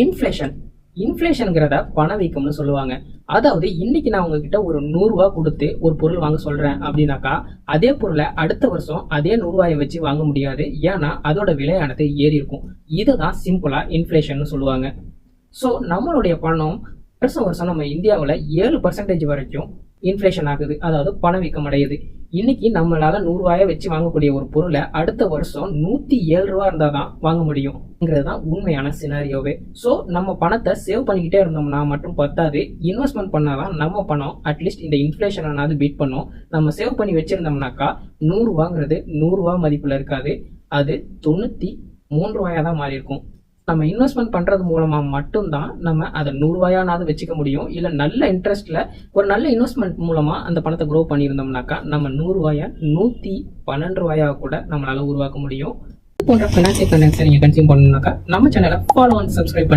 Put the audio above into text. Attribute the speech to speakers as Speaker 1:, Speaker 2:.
Speaker 1: Inflation இன்ஃப்ளேஷன்ங்கிறத பணவீக்கம்னு சொல்லுவாங்க. அதாவது இன்னைக்கு நான் உங்ககிட்ட ஒரு 100 ரூபாய் கொடுத்து ஒரு பொருள் வாங்க சொல்றேன் அப்படின்னாக்கா, அதே பொருளை அடுத்த வருஷம் அதே 100 ரூபாயை வச்சு வாங்க முடியாது. ஏன்னா அதோட விலையானது ஏறி இருக்கும். இதுதான் சிம்பிளா இன்ஃப்ளேஷன் சொல்லுவாங்க. ஸோ நம்மளுடைய பணம் வருஷம் வருஷம் நம்ம இந்தியாவில் 7% வரைக்கும் இன்ஃப்ளேஷன் ஆகுது, அதாவது பணவீக்கம் அடையுது. இன்னைக்கு நம்மளால 100 ரூபாயை வச்சு வாங்கக்கூடிய ஒரு பொருளை அடுத்த வருஷம் 107 ரூபா இருந்தால் தான் வாங்க முடியும்ங்கிறது தான் உண்மையான சினாரியோவே. ஸோ நம்ம பணத்தை சேவ் பண்ணிக்கிட்டே இருந்தோம்னா மட்டும் பத்தாது, இன்வெஸ்ட்மெண்ட் பண்ணாதான் நம்ம பணம் அட்லீஸ்ட் இந்த இன்ஃப்ளேஷனாவது பீட் பண்ணும். நம்ம சேவ் பண்ணி வச்சிருந்தோம்னாக்கா 100 ரூபாங்கிறது 100 ரூபா மதிப்பில் இருக்காது, அது 93 ரூபாயா தான் மாறி இருக்கும். நம்ம இன்வெஸ்ட்மெண்ட் பண்றது மூலமா மட்டும்தான் நம்ம அதை 100 ரூபாயானாவது வச்சுக்க முடியும். இல்ல நல்ல இன்ட்ரெஸ்ட்ல ஒரு நல்ல இன்வெஸ்ட்மெண்ட் மூலமா அந்த பணத்தை க்ரோ பண்ணியிருந்தோம்னாக்கா நம்ம 100 ரூபாயை 112 ரூபாயா கூட நம்மளால உருவாக்க முடியும். இது போன்ற ஃபினான்சியல் கண்டென்ட்ஸை நீங்க கன்சியூம் பண்ணணும்னாக்கா நம்ம சேனலை ஃபாலோ அண்ட் சப்ஸ்கிரைப் பண்ணி